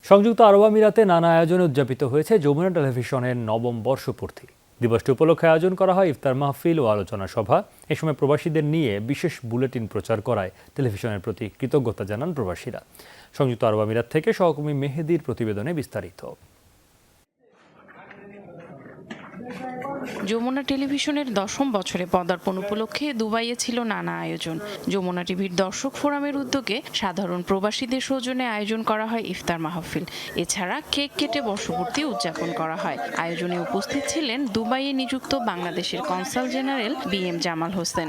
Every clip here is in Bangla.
সংযুক্ত আরব আমিরাতে নানা আয়োজনে উদযাপিত হয়েছে যমুনা টেলিভিশনের নবম বর্ষপূর্তি। দিবসটি উপলক্ষে আয়োজন করা হয় ইফতার মাহফিল ও আলোচনা সভা। এ সময় প্রবাসীদের নিয়ে বিশেষ বুলেটিন প্রচার করায় টেলিভিশনের প্রতি কৃতজ্ঞতা জানান প্রবাসীরা। সংযুক্ত আরব আমিরাত থেকে সহকর্মী মেহেদির প্রতিবেদনে বিস্তারিত। যমুনা টেলিভিশনের 10ম বছরে পদার্পণ উপলক্ষে দুবাইয়ে ছিল নানা আয়োজন। যমুনা টিভির দর্শক ফোরামের উদ্যোগে সাধারণ প্রবাসীদের সৌজন্যে আয়োজন করা হয় ইফতার মাহফিল। এছাড়া কেক কেটে বর্ষপূর্তি উদযাপন করা হয়। আয়োজনে উপস্থিত ছিলেন দুবাইয়ে নিযুক্ত বাংলাদেশের consul general BM Jamal Hossain.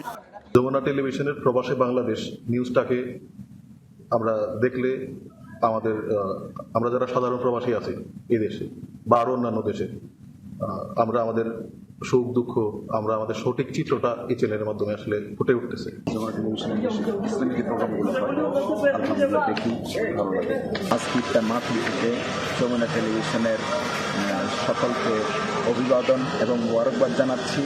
Jamuna টেলিভিশনের প্রবাসী বাংলাদেশ নিউজটাকে আমরা দেখলে আমরা যারা সাধারণ প্রবাসী আছি এই দেশে বা আরো অন্যান্য দেশে, আমরা আমাদের সুখ দুঃখ, আমরা আমাদের সঠিক চিত্রটা এই চ্যানেলের মাধ্যমে আসলে ফুটে উঠতেছে। যমুনা টেলিভিশনের ইসলামিক যে প্রোগ্রামগুলো হয় আলহামদুলিল্লাহ দেখি ভালো লাগে। আজকে একটা মাহফিল থেকে যমুনা টেলিভিশনের সকলকে অভিবাদন এবং মোবারকবাদ জানাচ্ছি।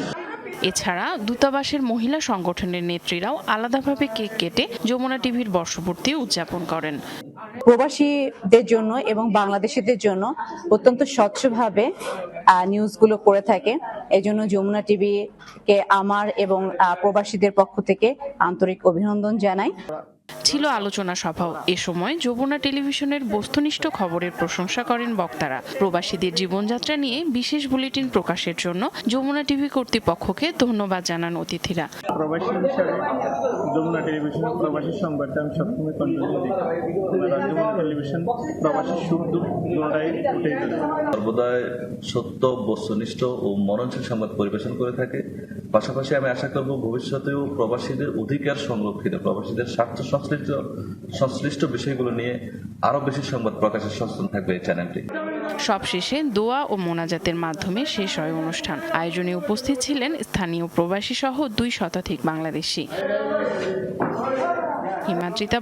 এছাড়া দূতাবাসের মহিলা সংগঠনের নেত্রীরাও আলাদাভাবে কেক কেটে যমুনা টিভির বর্ষপূর্তি উদযাপন করেন। প্রবাসীদের জন্য এবং বাংলাদেশিদের জন্য অত্যন্ত স্বচ্ছভাবে নিউজগুলো করে থাকে। এজন্য যমুনা টিভিকে আমার এবং প্রবাসীদের পক্ষ থেকে আন্তরিক অভিনন্দন জানাই। ছিল আলোচনা সভাও। এ সময় যমুনা টেলিভিশনের বস্তুনিষ্ঠ খবরের প্রশংসা করেন বক্তারা। প্রবাসীদের জীবনযাত্রা নিয়ে বিশেষ বুলেটিন প্রকাশের জন্য যমুনা টিভি কর্তৃপক্ষকে ধন্যবাদ জানান অতিথিরা। প্রবাসী হিসাবে যমুনা টেলিভিশন প্রবাসী সংবাদটা আমি সবসময় কন্টিনিউ দেখি। যমুনা টেলিভিশন প্রবাসী সুখ দুঃখ দুটোটাই উঠে ধরে সর্বদাই সত্য, বস্তুনিষ্ঠ ও মননশীল সংবাদ পরিবেশন করে থাকে। পাশাপাশি আমি আশা করব ভবিষ্যতেও প্রবাসীদের অধিকার সংরক্ষিত, প্রবাসীদের স্বার্থ সংশ্লিষ্ট বিষয়গুলো নিয়ে আরো বেশি সংবাদ প্রকাশের সচেতন থাকবে এই চ্যানেলটি। সবশেষে দোয়া ও মোনাজাতের মাধ্যমে শেষ হয় অনুষ্ঠান। আয়োজনে উপস্থিত ছিলেন স্থানীয় প্রবাসী সহ 2 শতাধিক বাংলাদেশি। হিমাদ্রিতা